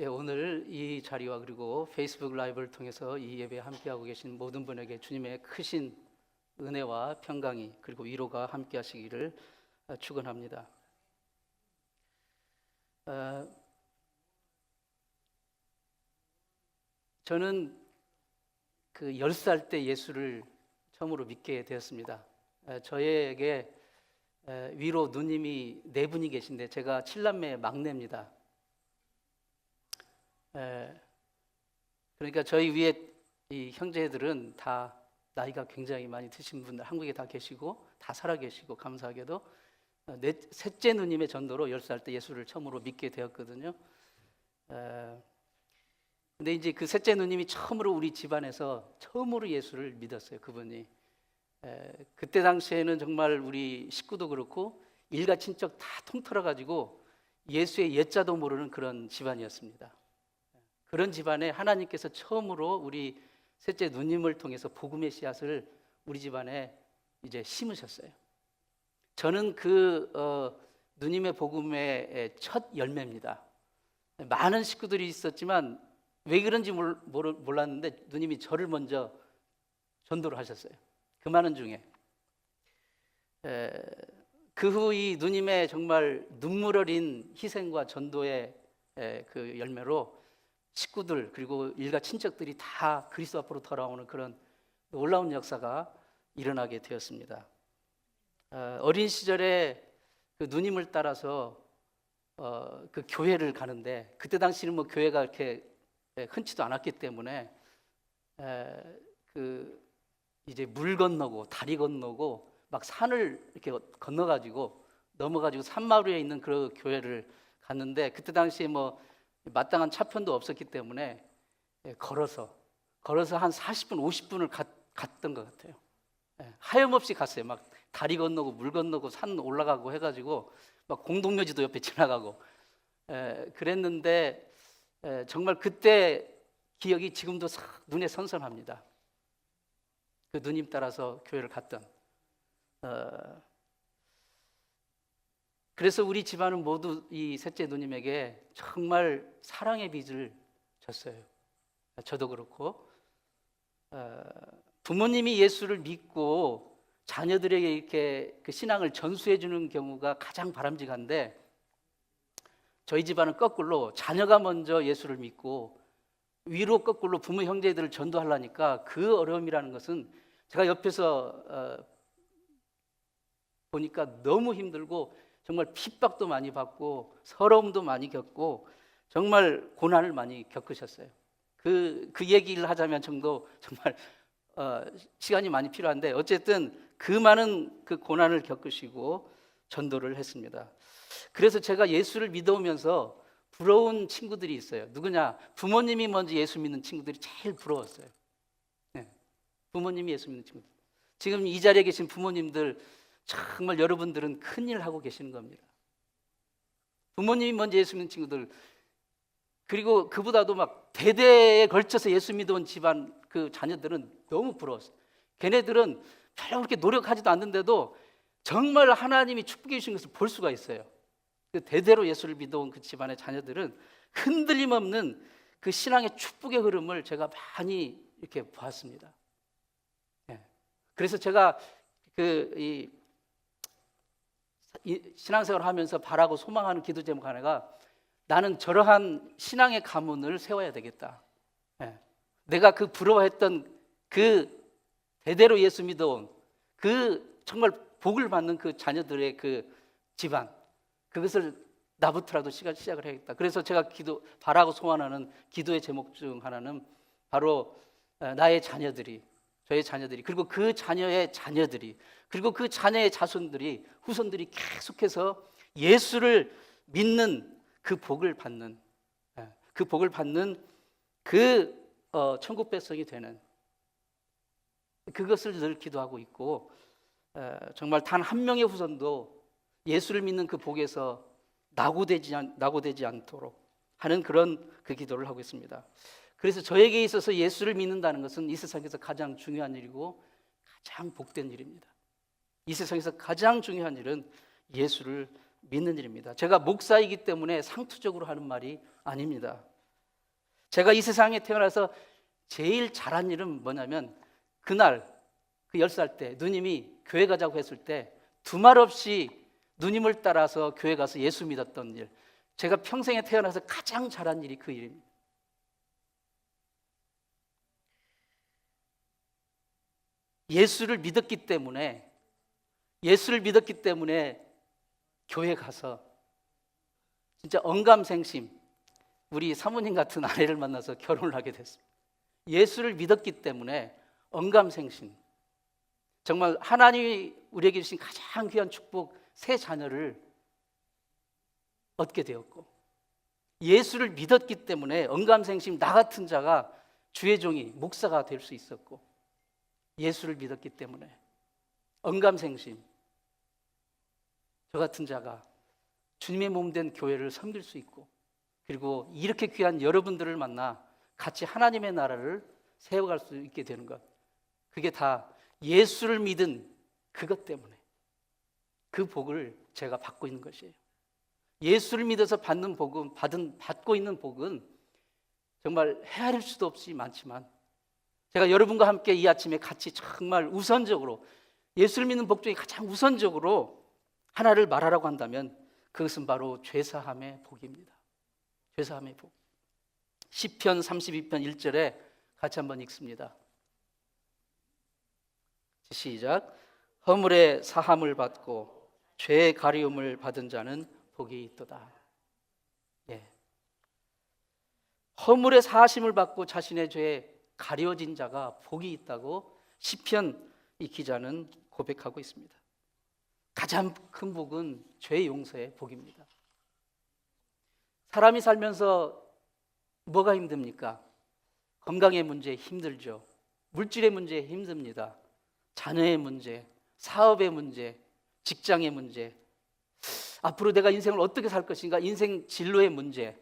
예, 오늘 이 자리와 그리고 페이스북 라이브를 통해서 이 예배에 함께하고 계신 모든 분에게 주님의 크신 은혜와 평강이 그리고 위로가 함께하시기를 축원합니다. 저는 그 10살 때 예수를 처음으로 믿게 되었습니다. 저에게 위로 누님이 네 분이 계신데 제가 7남매 막내입니다. 그러니까 저희 위에 이 형제들은 다 나이가 굉장히 많이 드신 분들 한국에 다 계시고 다 살아 계시고 감사하게도 셋째 누님의 전도로 10살 때 예수를 처음으로 믿게 되었거든요. 근데 이제 그 셋째 누님이 처음으로 우리 집안에서 처음으로 예수를 믿었어요. 그분이 그때 당시에는 정말 우리 식구도 그렇고 일가 친척 다 통틀어 가지고 예수의 예자도 모르는 그런 집안이었습니다. 그런 집안에 하나님께서 처음으로 우리 셋째 누님을 통해서 복음의 씨앗을 우리 집안에 이제 심으셨어요. 저는 그 누님의 복음의 첫 열매입니다. 많은 식구들이 있었지만 왜 그런지 몰랐는데 누님이 저를 먼저 전도를 하셨어요. 그 많은 중에 그 후 이 누님의 정말 눈물 어린 희생과 전도의 그 열매로 식구들 그리고 일가 친척들이 다 그리스도 앞으로 돌아오는 그런 놀라운 역사가 일어나게 되었습니다. 어린 시절에 그 누님을 따라서 그 교회를 가는데 그때 당시는 뭐 교회가 이렇게 흔치도 않았기 때문에 그 이제 물 건너고 다리 건너고 막 산을 이렇게 건너가지고 넘어가지고 산마루에 있는 그 교회를 갔는데 그때 당시에 뭐 마땅한 차편도 없었기 때문에 걸어서 한 40분, 50분을 갔던 것 같아요. 하염없이 갔어요. 막 다리 건너고 물 건너고 산 올라가고 해가지고 막 공동묘지도 옆에 지나가고 그랬는데 정말 그때 기억이 지금도 눈에 선선합니다. 그 누님 따라서 교회를 갔던. 그래서 우리 집안은 모두 이 셋째 누님에게 정말 사랑의 빚을 졌어요. 저도 그렇고 부모님이 예수를 믿고 자녀들에게 이렇게 그 신앙을 전수해 주는 경우가 가장 바람직한데 저희 집안은 거꾸로 자녀가 먼저 예수를 믿고 위로 거꾸로 부모 형제들을 전도하려니까 그 어려움이라는 것은 제가 옆에서 보니까 너무 힘들고 정말 핍박도 많이 받고 서러움도 많이 겪고 정말 고난을 많이 겪으셨어요. 그 얘기를 하자면 정말 시간이 많이 필요한데 어쨌든 그 많은 그 고난을 겪으시고 전도를 했습니다. 그래서 제가 예수를 믿어오면서 부러운 친구들이 있어요. 누구냐? 부모님이 먼저 예수 믿는 친구들이 제일 부러웠어요. 부모님이 예수 믿는 친구들. 지금 이 자리에 계신 부모님들 정말 여러분들은 큰일 하고 계시는 겁니다. 부모님이 먼저 예수 믿는 친구들 그리고 그보다도 막 대대에 걸쳐서 예수 믿어온 집안 그 자녀들은 너무 부러웠어요. 걔네들은 별로 그렇게 노력하지도 않는데도 정말 하나님이 축복해 주신 것을 볼 수가 있어요. 그 대대로 예수를 믿어온 그 집안의 자녀들은 흔들림 없는 그 신앙의 축복의 흐름을 제가 많이 이렇게 보았습니다. 그래서 제가 이 신앙생활을 하면서 바라고 소망하는 기도 제목 하나가 나는 저러한 신앙의 가문을 세워야 되겠다. 내가 그 부러워했던 그 대대로 예수 믿어온 그 정말 복을 받는 그 자녀들의 그 집안 그것을 나부터라도 시작을 해야겠다. 그래서 제가 바라고 소원하는 기도의 제목 중 하나는 바로 나의 자녀들이 저의 자녀들이 그리고 그 자녀의 자녀들이 그리고 그 자녀의 자손들이 후손들이 계속해서 예수를 믿는 그 복을 받는 그 천국 백성이 되는 그것을 늘 기도하고 있고 정말 단 한 명의 후손도 예수를 믿는 그 복에서 낙오되지 않도록 하는 그런 그 기도를 하고 있습니다. 그래서 저에게 있어서 예수를 믿는다는 것은 이 세상에서 가장 중요한 일이고 가장 복된 일입니다. 이 세상에서 가장 중요한 일은 예수를 믿는 일입니다. 제가 목사이기 때문에 상투적으로 하는 말이 아닙니다. 제가 이 세상에 태어나서 제일 잘한 일은 뭐냐면 그날 그 10살 때 누님이 교회 가자고 했을 때 두 말 없이 누님을 따라서 교회 가서 예수 믿었던 일, 제가 평생에 태어나서 가장 잘한 일이 그 일입니다. 예수를 믿었기 때문에 교회 가서 진짜 언감생심, 우리 사모님 같은 아내를 만나서 결혼을 하게 됐습니다. 예수를 믿었기 때문에 언감생심, 정말 하나님이 우리에게 주신 가장 귀한 축복, 세 자녀를 얻게 되었고, 예수를 믿었기 때문에 언감생심 나 같은 자가 주의 종이 목사가 될 수 있었고, 예수를 믿었기 때문에 언감생심 저 같은 자가 주님의 몸 된 교회를 섬길 수 있고, 그리고 이렇게 귀한 여러분들을 만나 같이 하나님의 나라를 세워갈 수 있게 되는 것, 그게 다 예수를 믿은 그것 때문에 그 복을 제가 받고 있는 것이에요. 예수를 믿어서 받는 복은, 받고 있는 복은 정말 헤아릴 수도 없이 많지만, 제가 여러분과 함께 이 아침에 같이 정말 우선적으로 예수를 믿는 복 중에 가장 우선적으로 하나를 말하라고 한다면 그것은 바로 죄사함의 복입니다. 죄사함의 복. 시편 32편 1절에 같이 한번 읽습니다. 시작. 허물의 사함을 받고 죄의 가리움을 받은 자는 복이 있도다. 예. 허물의 사하심을 받고 자신의 죄에 가려진 자가 복이 있다고 시편 이 기자는 고백하고 있습니다. 가장 큰 복은 죄 용서의 복입니다. 사람이 살면서 뭐가 힘듭니까? 건강의 문제 힘들죠. 물질의 문제 힘듭니다. 자녀의 문제, 사업의 문제, 직장의 문제, 앞으로 내가 인생을 어떻게 살 것인가, 인생 진로의 문제,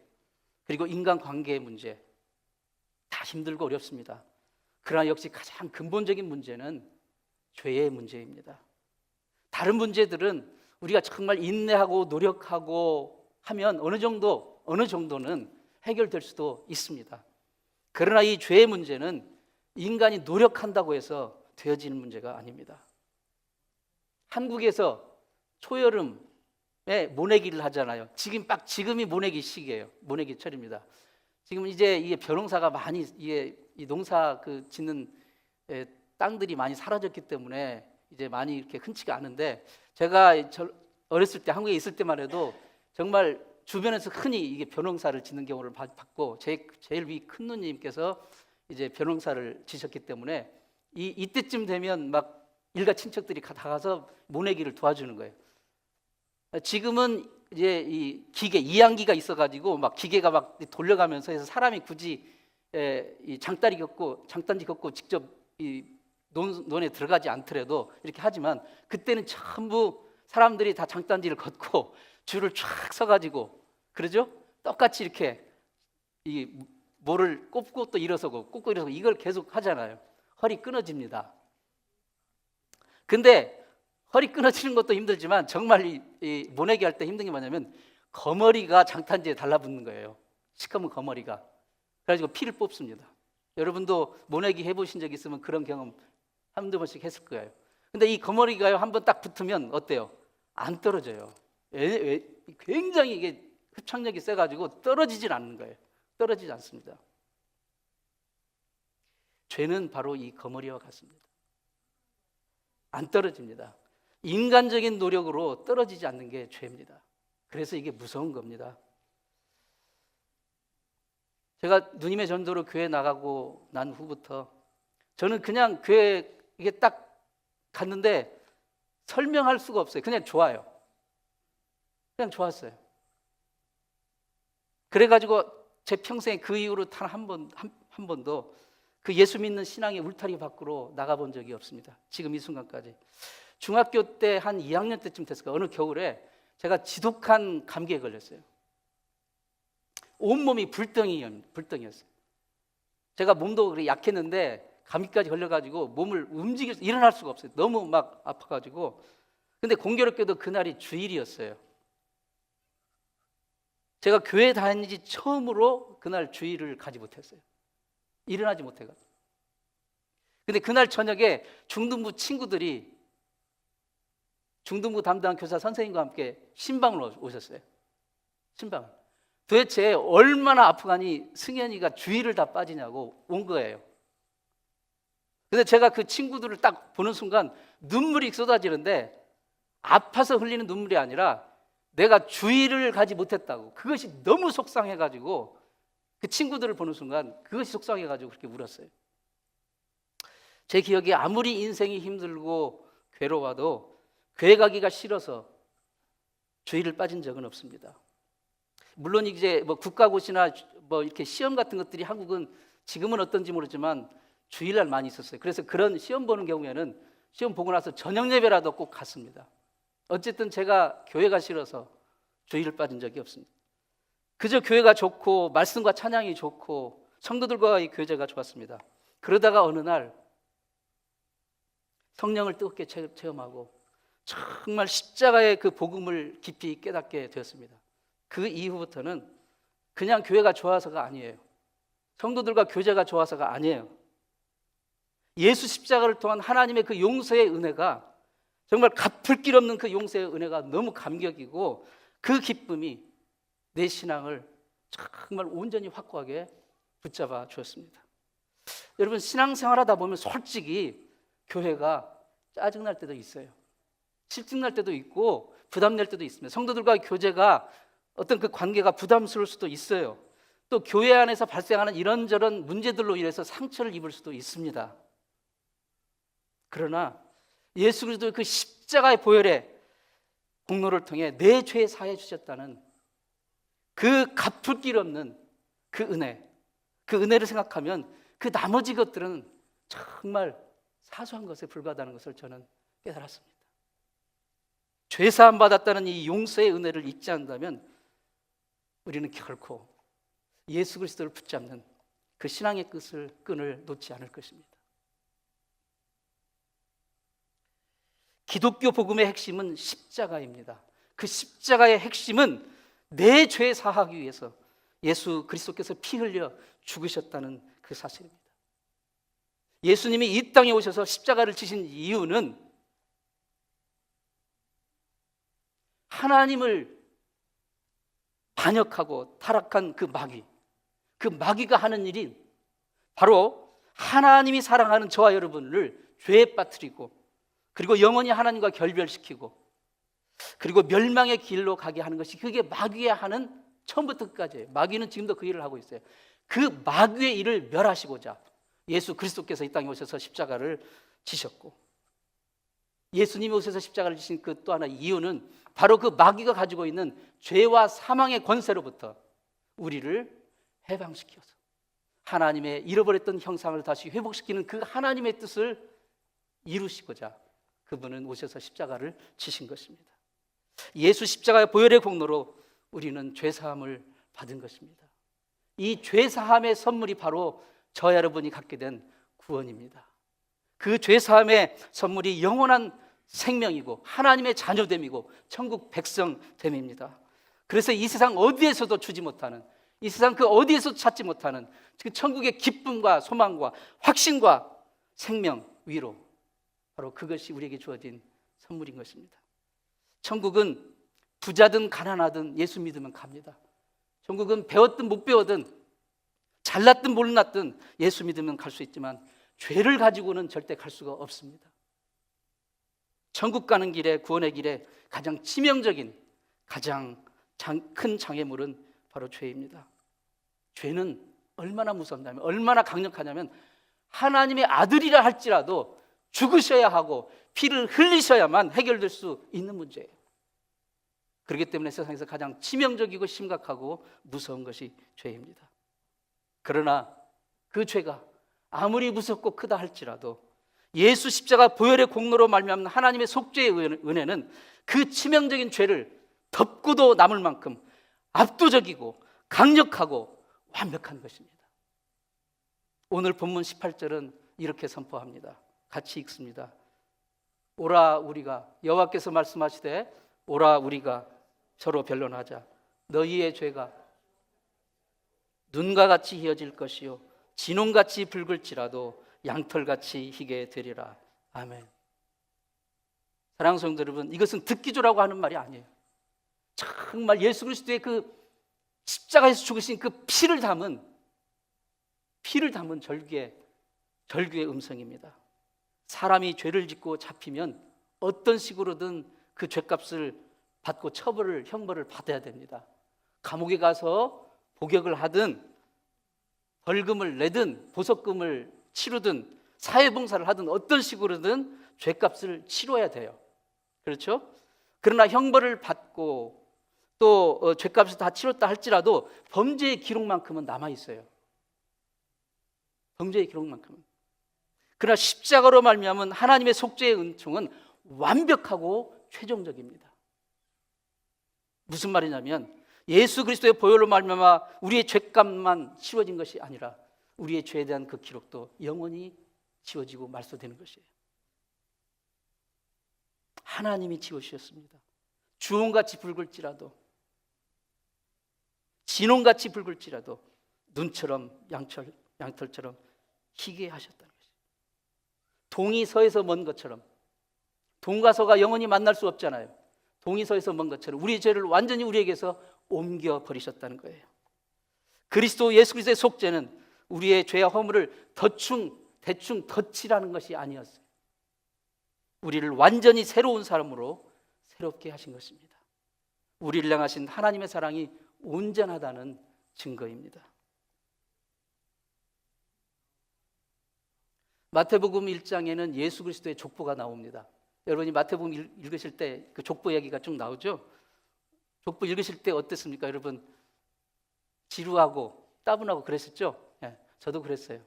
그리고 인간관계의 문제, 다 힘들고 어렵습니다. 그러나 역시 가장 근본적인 문제는 죄의 문제입니다. 다른 문제들은 우리가 정말 인내하고 노력하고 하면 어느 정도는 해결될 수도 있습니다. 그러나 이 죄의 문제는 인간이 노력한다고 해서 되어지는 문제가 아닙니다. 한국에서 초여름에 모내기를 하잖아요. 지금이 모내기 시기예요. 모내기 철입니다. 지금 이제 이게 벼농사가 많이, 이 농사 짓는 땅들이 많이 사라졌기 때문에 이제 많이 이렇게 흔치가 않은데, 제가 어렸을 때 한국에 있을 때만 해도 정말 주변에서 흔히 이게 벼농사를 짓는 경우를 봤고, 제일 위 큰 누님께서 이제 벼농사를 지셨기 때문에 이때쯤 되면 막 일가 친척들이 다 가서 모내기를 도와주는 거예요. 지금은 이제 이 기계, 이양기가 있어가지고 막 기계가 막 돌려가면서 해서 사람이 굳이 이 장단지 걷고 직접 이 논에 들어가지 않더라도 이렇게 하지만, 그때는 전부 사람들이 다 장단지를 걷고 줄을 쫙 서가지고, 그러죠? 똑같이 이렇게 이 모를 꼽고 또 일어서고 꼽고 일어서고 이걸 계속 하잖아요. 허리 끊어집니다. 근데 허리 끊어지는 것도 힘들지만 정말 이 모내기 할 때 힘든 게 뭐냐면 거머리가 장단지에 달라붙는 거예요. 시커먼 거머리가. 그래가지고 피를 뽑습니다. 여러분도 모내기 해보신 적 있으면 그런 경험 한두 번씩 했을 거예요. 근데 이 거머리가 한번 딱 붙으면 어때요? 안 떨어져요. 굉장히 이게 흡착력이 세가지고 떨어지질 않는 거예요. 떨어지지 않습니다. 죄는 바로 이 거머리와 같습니다. 안 떨어집니다. 인간적인 노력으로 떨어지지 않는 게 죄입니다. 그래서 이게 무서운 겁니다. 제가 누님의 전도로 교회 나가고 난 후부터 저는 그냥 교회 이게 딱 갔는데 설명할 수가 없어요. 그냥 좋아요. 그냥 좋았어요. 그래가지고 제 평생에 그 이후로 단 한 번도 그 예수 믿는 신앙의 울타리 밖으로 나가본 적이 없습니다. 지금 이 순간까지. 중학교 때 한 2학년 때쯤 됐을까, 어느 겨울에 제가 지독한 감기에 걸렸어요. 온몸이 불덩이였어요. 제가 몸도 그렇게 약했는데 감기까지 걸려가지고 몸을 일어날 수가 없어요. 너무 막 아파가지고. 근데 공교롭게도 그날이 주일이었어요. 제가 교회 다닌 지 처음으로 그날 주일을 가지 못했어요. 일어나지 못해가지고. 근데 그날 저녁에 중등부 친구들이 중등부 담당 교사 선생님과 함께 신방을 오셨어요. 신방. 도대체 얼마나 아프가니 승현이가 주일을 다 빠지냐고 온 거예요. 근데 제가 그 친구들을 딱 보는 순간 눈물이 쏟아지는데 아파서 흘리는 눈물이 아니라 내가 주일을 가지 못했다고, 그것이 너무 속상해가지고 그 친구들을 보는 순간 그것이 속상해가지고 그렇게 울었어요. 제 기억에 아무리 인생이 힘들고 괴로워도 교회 가기가 싫어서 주일을 빠진 적은 없습니다. 물론 이제 뭐 국가고시나 뭐 이렇게 시험 같은 것들이 한국은 지금은 어떤지 모르지만 주일날 많이 있었어요. 그래서 그런 시험 보는 경우에는 시험 보고 나서 저녁 예배라도 꼭 갔습니다. 어쨌든 제가 교회가 싫어서 주일을 빠진 적이 없습니다. 그저 교회가 좋고 말씀과 찬양이 좋고 성도들과의 교제가 좋았습니다. 그러다가 어느 날 성령을 뜨겁게 체험하고 정말 십자가의 그 복음을 깊이 깨닫게 되었습니다. 그 이후부터는 그냥 교회가 좋아서가 아니에요. 성도들과 교제가 좋아서가 아니에요. 예수 십자가를 통한 하나님의 그 용서의 은혜가, 정말 갚을 길 없는 그 용서의 은혜가 너무 감격이고 그 기쁨이 내 신앙을 정말 온전히 확고하게 붙잡아 주었습니다. 여러분, 신앙생활하다 보면 솔직히 교회가 짜증날 때도 있어요. 실증날 때도 있고 부담낼 때도 있습니다. 성도들과의 교제가 어떤 그 관계가 부담스러울 수도 있어요. 또 교회 안에서 발생하는 이런저런 문제들로 인해서 상처를 입을 수도 있습니다. 그러나 예수 그리스도의 그 십자가의 보혈의 공로를 통해 내 죄 사해 주셨다는 그 갚을 길 없는 그 은혜, 그 은혜를 생각하면 그 나머지 것들은 정말 사소한 것에 불과하다는 것을 저는 깨달았습니다. 죄 사함 받았다는 이 용서의 은혜를 잊지 않는다면 우리는 결코 예수 그리스도를 붙잡는 그 신앙의 끈을 놓지 않을 것입니다. 기독교 복음의 핵심은 십자가입니다. 그 십자가의 핵심은 내 죄 사하기 위해서 예수 그리스도께서 피 흘려 죽으셨다는 그 사실입니다. 예수님이 이 땅에 오셔서 십자가를 지신 이유는 하나님을 반역하고 타락한 그 마귀가 하는 일이 바로 하나님이 사랑하는 저와 여러분을 죄에 빠뜨리고 그리고 영원히 하나님과 결별시키고 그리고 멸망의 길로 가게 하는 것이, 그게 마귀의 하는 처음부터 끝까지예요. 마귀는 지금도 그 일을 하고 있어요. 그 마귀의 일을 멸하시고자 예수 그리스도께서 이 땅에 오셔서 십자가를 지셨고, 예수님이 오셔서 십자가를 지신 그 또 하나 이유는 바로 그 마귀가 가지고 있는 죄와 사망의 권세로부터 우리를 해방시켜서 하나님의 잃어버렸던 형상을 다시 회복시키는 그 하나님의 뜻을 이루시고자 그분은 오셔서 십자가를 지신 것입니다. 예수 십자가의 보혈의 공로로 우리는 죄사함을 받은 것입니다. 이 죄사함의 선물이 바로 저 여러분이 갖게 된 구원입니다. 그 죄사함의 선물이 영원한 생명이고 하나님의 자녀됨이고 천국 백성됨입니다. 그래서 이 세상 어디에서도 주지 못하는, 이 세상 그 어디에서도 찾지 못하는 그 천국의 기쁨과 소망과 확신과 생명, 위로, 바로 그것이 우리에게 주어진 선물인 것입니다. 천국은 부자든 가난하든 예수 믿으면 갑니다. 천국은 배웠든 못 배웠든 잘났든 몰랐든 예수 믿으면 갈 수 있지만 죄를 가지고는 절대 갈 수가 없습니다. 천국 가는 길에, 구원의 길에 가장 치명적인, 가장 큰 장애물은 바로 죄입니다. 죄는 얼마나 무섭냐면, 얼마나 강력하냐면 하나님의 아들이라 할지라도 죽으셔야 하고 피를 흘리셔야만 해결될 수 있는 문제예요. 그렇기 때문에 세상에서 가장 치명적이고 심각하고 무서운 것이 죄입니다. 그러나 그 죄가 아무리 무섭고 크다 할지라도 예수 십자가 보혈의 공로로 말미암는 하나님의 속죄의 은혜는 그 치명적인 죄를 덮고도 남을 만큼 압도적이고 강력하고 완벽한 것입니다. 오늘 본문 18절은 이렇게 선포합니다. 같이 읽습니다. 오라 우리가, 여호와께서 말씀하시되 오라 우리가 서로 변론하자. 너희의 죄가 눈과 같이 희어질 것이요 진홍같이 붉을지라도 양털같이 희게 되리라. 아멘. 사랑하는 성도 여러분, 이것은 듣기조라고 하는 말이 아니에요. 정말 예수 그리스도의 그 십자가에서 죽으신 그 피를 담은 절규의 음성입니다. 사람이 죄를 짓고 잡히면 어떤 식으로든 그 죄값을 받고 형벌을 받아야 됩니다. 감옥에 가서 복역을 하든 벌금을 내든 보석금을 치르든 사회봉사를 하든 어떤 식으로든 죄값을 치러야 돼요. 그렇죠? 그러나 형벌을 받고 또 죄값을 다 치렀다 할지라도 범죄의 기록만큼은 남아있어요. 범죄의 기록만큼은. 그러나 십자가로 말미암은 하나님의 속죄의 은총은 완벽하고 최종적입니다. 무슨 말이냐면 예수 그리스도의 보혈로 말미암아 우리의 죄값만 치워진 것이 아니라 우리의 죄에 대한 그 기록도 영원히 지워지고 말소되는 것이에요. 하나님이 지워주셨습니다. 주홍같이 붉을지라도 진홍같이 붉을지라도 눈처럼 양털처럼 희게 하셨다는 것이에요. 동이 서에서 먼 것처럼, 동과 서가 영원히 만날 수 없잖아요. 동이 서에서 먼 것처럼 우리의 죄를 완전히 우리에게서 옮겨버리셨다는 거예요. 그리스도 예수 그리스도의 속죄는 우리의 죄와 허물을 대충 덧칠하는 것이 아니었어요. 우리를 완전히 새로운 사람으로 새롭게 하신 것입니다. 우리를 향하신 하나님의 사랑이 온전하다는 증거입니다. 마태복음 1장에는 예수 그리스도의 족보가 나옵니다. 여러분이 마태복음 읽으실 때 그 족보 이야기가 쭉 나오죠. 족보 읽으실 때 어땠습니까? 여러분 지루하고 따분하고 그랬었죠? 네, 저도 그랬어요.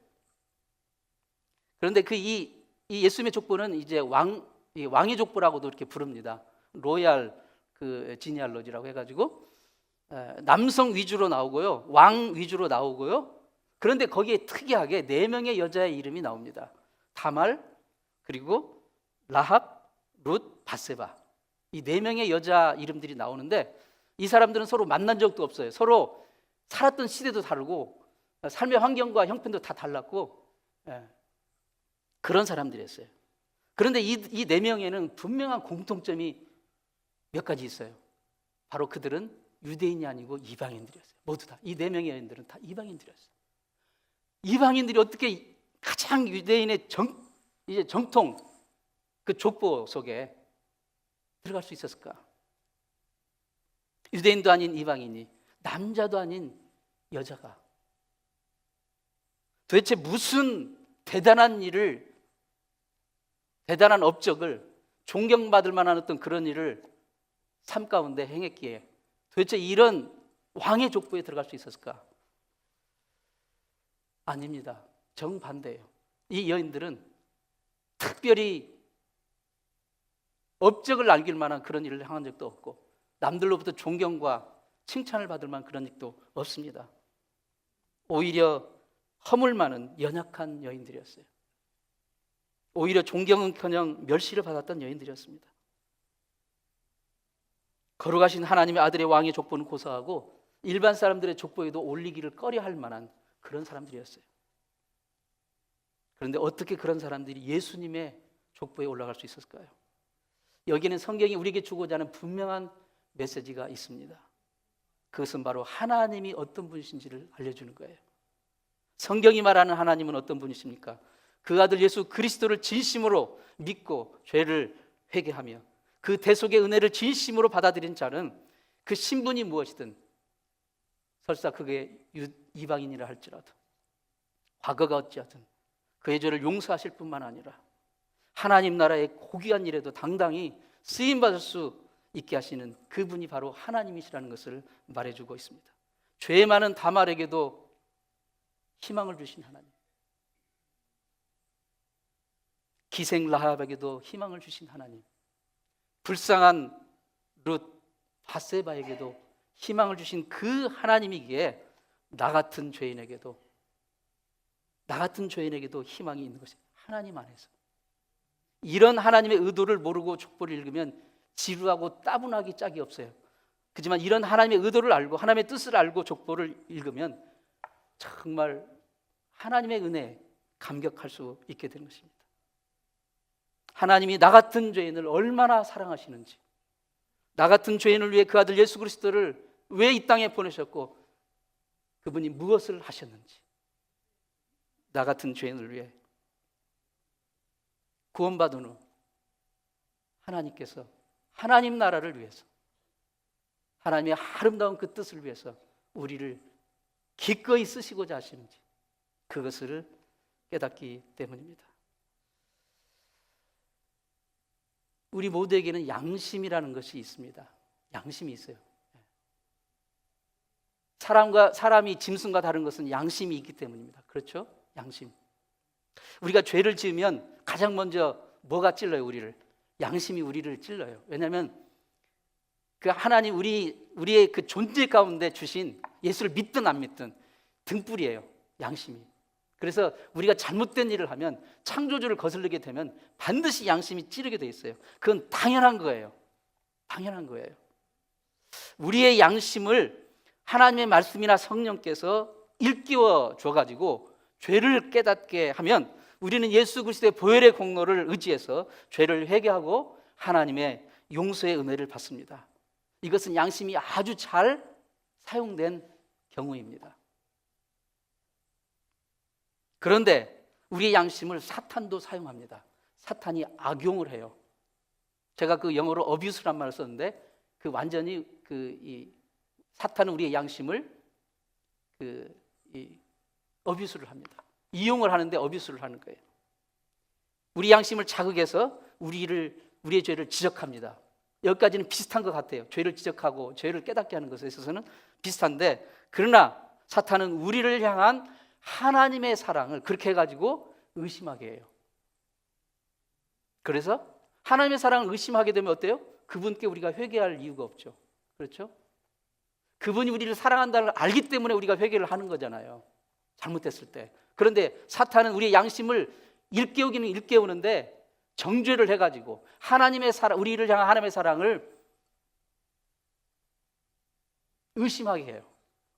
그런데 이 예수님의 족보는 이제 왕의 족보라고도 이렇게 부릅니다. 로얄 지니알로지라고 해가지고 남성 위주로 나오고요, 왕 위주로 나오고요. 그런데 거기에 특이하게 4명의 여자의 이름이 나옵니다. 다말, 그리고 라합, 룻, 바세바. 이 4명의 여자 이름들이 나오는데 이 사람들은 서로 만난 적도 없어요. 서로 살았던 시대도 다르고 삶의 환경과 형편도 다 달랐고 그런 사람들이었어요. 그런데 이 4명에는 분명한 공통점이 몇 가지 있어요. 바로 그들은 유대인이 아니고 이방인들이었어요. 모두 다. 이 4명의 여인들은 다 이방인들이었어요. 이방인들이 어떻게 가장 유대인의 정통 그 족보 속에 들어갈 수 있었을까? 유대인도 아닌 이방인이, 남자도 아닌 여자가 도대체 무슨 대단한 업적을, 존경받을 만한 어떤 그런 일을 삶 가운데 행했기에 도대체 이런 왕의 족보에 들어갈 수 있었을까? 아닙니다. 정반대예요. 이 여인들은 특별히 업적을 남길 만한 그런 일을 행한 적도 없고 남들로부터 존경과 칭찬을 받을 만한 그런 일도 없습니다. 오히려 허물 많은 연약한 여인들이었어요. 오히려 존경은커녕 멸시를 받았던 여인들이었습니다. 거룩하신 하나님의 아들의 왕의 족보는 고사하고 일반 사람들의 족보에도 올리기를 꺼려할 만한 그런 사람들이었어요. 그런데 어떻게 그런 사람들이 예수님의 족보에 올라갈 수 있었을까요? 여기는 성경이 우리에게 주고자 하는 분명한 메시지가 있습니다. 그것은 바로 하나님이 어떤 분이신지를 알려주는 거예요. 성경이 말하는 하나님은 어떤 분이십니까? 그 아들 예수 그리스도를 진심으로 믿고 죄를 회개하며 그 대속의 은혜를 진심으로 받아들인 자는 그 신분이 무엇이든, 설사 그게 이방인이라 할지라도 과거가 어찌하든 그의 죄를 용서하실 뿐만 아니라 하나님 나라의 고귀한 일에도 당당히 쓰임받을 수 있게 하시는 그분이 바로 하나님이시라는 것을 말해주고 있습니다. 죄 많은 다말에게도 희망을 주신 하나님, 기생 라합에게도 희망을 주신 하나님, 불쌍한 룻 바세바에게도 희망을 주신 그 하나님이기에 나 같은 죄인에게도 희망이 있는 것이 하나님 안에서. 이런 하나님의 의도를 모르고 족보를 읽으면 지루하고 따분하기 짝이 없어요. 그렇지만 이런 하나님의 의도를 알고 하나님의 뜻을 알고 족보를 읽으면 정말 하나님의 은혜에 감격할 수 있게 되는 것입니다. 하나님이 나 같은 죄인을 얼마나 사랑하시는지, 나 같은 죄인을 위해 그 아들 예수 그리스도를 왜 이 땅에 보내셨고 그분이 무엇을 하셨는지, 나 같은 죄인을 위해 구원받은 후 하나님께서 하나님 나라를 위해서, 하나님의 아름다운 그 뜻을 위해서 우리를 기꺼이 쓰시고자 하시는지 그것을 깨닫기 때문입니다. 우리 모두에게는 양심이라는 것이 있습니다. 양심이 있어요. 사람이 짐승과 다른 것은 양심이 있기 때문입니다. 그렇죠? 양심. 우리가 죄를 지으면 가장 먼저 뭐가 찔러요? 우리를. 양심이 우리를 찔러요. 왜냐하면 그 하나님 우리의 그 존재 가운데 주신 예수를 믿든 안 믿든 등불이에요. 양심이. 그래서 우리가 잘못된 일을 하면, 창조주를 거슬리게 되면 반드시 양심이 찌르게 돼 있어요. 그건 당연한 거예요. 당연한 거예요. 우리의 양심을 하나님의 말씀이나 성령께서 일깨워 줘가지고 죄를 깨닫게 하면 우리는 예수 그리스도의 보혈의 공로를 의지해서 죄를 회개하고 하나님의 용서의 은혜를 받습니다. 이것은 양심이 아주 잘 사용된 경우입니다. 그런데 우리의 양심을 사탄도 사용합니다. 사탄이 악용을 해요. 제가 그 영어로 어뷰스란 말을 썼는데 그 완전히 사탄은 우리의 양심을 어뷰스를 합니다. 이용을 하는데 어뷰스를 하는 거예요. 우리 양심을 자극해서 우리의 죄를 지적합니다. 여기까지는 비슷한 것 같아요. 죄를 지적하고 죄를 깨닫게 하는 것에 있어서는 비슷한데, 그러나 사탄은 우리를 향한 하나님의 사랑을 그렇게 해가지고 의심하게 해요. 그래서 하나님의 사랑을 의심하게 되면 어때요? 그분께 우리가 회개할 이유가 없죠. 그렇죠? 그분이 우리를 사랑한다는 걸 알기 때문에 우리가 회개를 하는 거잖아요. 잘못됐을 때. 그런데 사탄은 우리의 양심을 일깨우기는 일깨우는데 정죄를 해가지고 하나님의 사랑, 우리를 향한 하나님의 사랑을 의심하게 해요.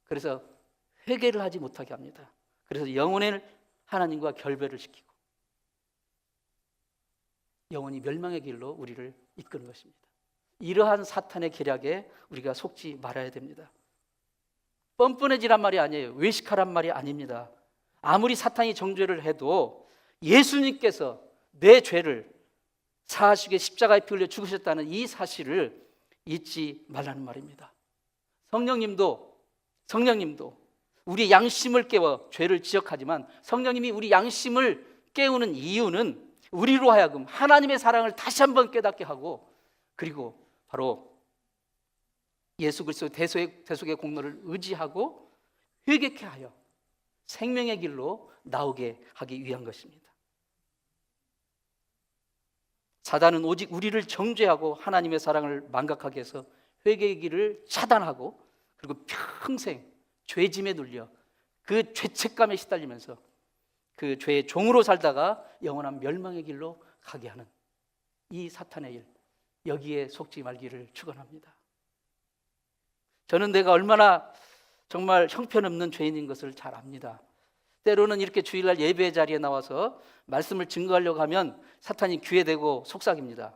그래서 회개를 하지 못하게 합니다. 그래서 영혼을 하나님과 결별을 시키고 영혼이 멸망의 길로 우리를 이끄는 것입니다. 이러한 사탄의 계략에 우리가 속지 말아야 됩니다. 뻔뻔해지란 말이 아니에요. 외식하란 말이 아닙니다. 아무리 사탄이 정죄를 해도 예수님께서 내 죄를 사하시게 십자가에 피 흘려 죽으셨다는 이 사실을 잊지 말라는 말입니다. 성령님도 우리 양심을 깨워 죄를 지적하지만 성령님이 우리 양심을 깨우는 이유는 우리로 하여금 하나님의 사랑을 다시 한번 깨닫게 하고, 그리고 바로 예수 그리스도 대속의 공로를 의지하고 회개케 하여 생명의 길로 나오게 하기 위한 것입니다. 사단은 오직 우리를 정죄하고 하나님의 사랑을 망각하게 해서 회개의 길을 차단하고, 그리고 평생 죄짐에 눌려 그 죄책감에 시달리면서 그 죄의 종으로 살다가 영원한 멸망의 길로 가게 하는 이 사탄의 일, 여기에 속지 말기를 축원합니다. 저는 내가 얼마나 정말 형편없는 죄인인 것을 잘 압니다. 때로는 이렇게 주일날 예배 자리에 나와서 말씀을 증거하려고 하면 사탄이 귀에 대고 속삭입니다.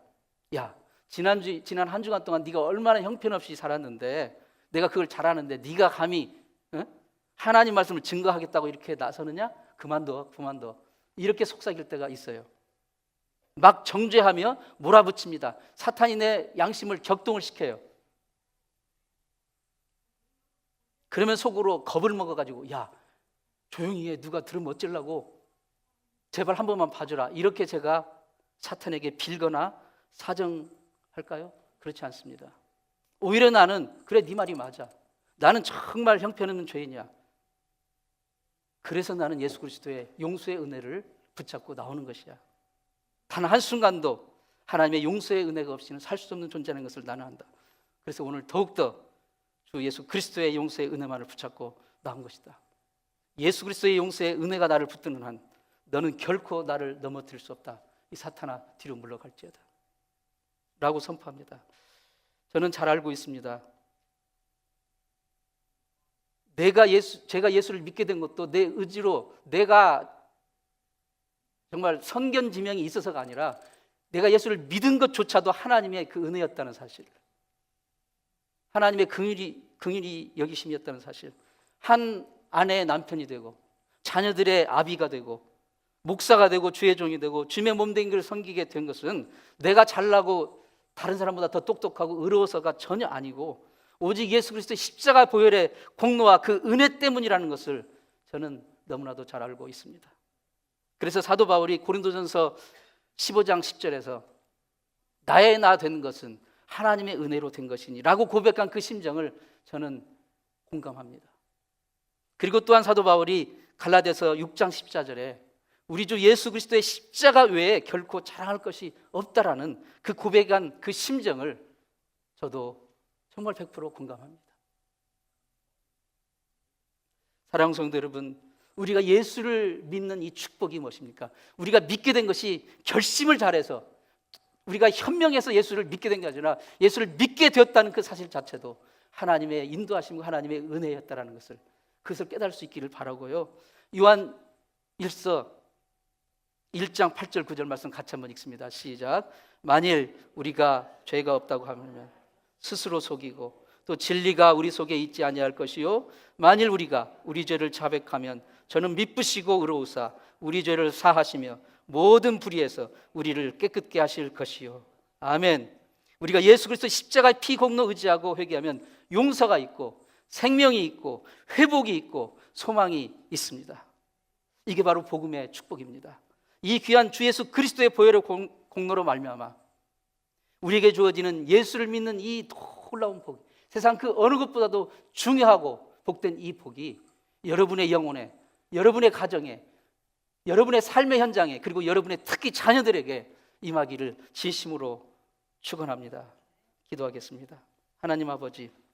야, 지난 한 주간 동안 네가 얼마나 형편없이 살았는데, 내가 그걸 잘하는데 네가 감히 하나님 말씀을 증거하겠다고 이렇게 나서느냐? 그만둬. 이렇게 속삭일 때가 있어요. 막 정죄하며 몰아붙입니다. 사탄이 내 양심을 격동을 시켜요. 그러면 속으로 겁을 먹어가지고, 야, 조용히 해. 누가 들으면 어쩌려고. 제발 한 번만 봐주라. 이렇게 제가 사탄에게 빌거나 사정할까요? 그렇지 않습니다. 오히려 나는, 그래, 네 말이 맞아. 나는 정말 형편없는 죄인이야. 그래서 나는 예수 그리스도의 용서의 은혜를 붙잡고 나오는 것이야. 단 한순간도 하나님의 용서의 은혜가 없이는 살 수 없는 존재라는 것을 나는 안다. 그래서 오늘 더욱더 주 예수 그리스도의 용서의 은혜만을 붙잡고 나온 것이다. 예수 그리스도의 용서의 은혜가 나를 붙드는 한 너는 결코 나를 넘어뜨릴 수 없다. 이 사탄아, 뒤로 물러갈지어다 라고 선포합니다. 저는 잘 알고 있습니다. 제가 예수를 믿게 된 것도 내 의지로, 내가 정말 선견지명이 있어서가 아니라 내가 예수를 믿은 것조차도 하나님의 그 은혜였다는 사실, 하나님의 긍휼이 여기심이었다는 사실, 한 아내의 남편이 되고 자녀들의 아비가 되고 목사가 되고 주의 종이 되고 주님의 몸된 것을 섬기게 된 것은 내가 잘나고 다른 사람보다 더 똑똑하고 의로워서가 전혀 아니고 오직 예수 그리스도의 십자가 보혈의 공로와 그 은혜 때문이라는 것을 저는 너무나도 잘 알고 있습니다. 그래서 사도 바울이 고린도전서 15장 10절에서 나의 나 된 것은 하나님의 은혜로 된 것이니 라고 고백한 그 심정을 저는 공감합니다. 그리고 또한 사도 바울이 갈라디아서 6장 14절에 우리 주 예수 그리스도의 십자가 외에 결코 자랑할 것이 없다라는 그 고백한 그 심정을 저도 정말 100% 공감합니다. 사랑하는 성도 여러분, 우리가 예수를 믿는 이 축복이 무엇입니까? 우리가 믿게 된 것이 결심을 잘해서, 우리가 현명해서 예수를 믿게 된 게 아니라 예수를 믿게 되었다는 그 사실 자체도 하나님의 인도하심과 하나님의 은혜였다라는 것을, 그것을 깨달을 수 있기를 바라고요. 요한 1서 1장 8절 9절 말씀 같이 한번 읽습니다. 시작. 만일 우리가 죄가 없다고 하면 스스로 속이고 또 진리가 우리 속에 있지 아니할 것이요 만일 우리가 우리 죄를 자백하면 저는 미쁘시고 의로우사 우리 죄를 사하시며 모든 불의에서 우리를 깨끗게 하실 것이요. 아멘. 우리가 예수 그리스도 십자가의 피 공로 의지하고 회개하면 용서가 있고 생명이 있고 회복이 있고 소망이 있습니다. 이게 바로 복음의 축복입니다. 이 귀한 주 예수 그리스도의 보혈의 공로로 말미암아 우리에게 주어지는 예수를 믿는 이 놀라운 복, 세상 그 어느 것보다도 중요하고 복된 이 복이 여러분의 영혼에, 여러분의 가정에, 여러분의 삶의 현장에, 그리고 여러분의 특히 자녀들에게 임하기를 진심으로 축원합니다. 기도하겠습니다. 하나님 아버지,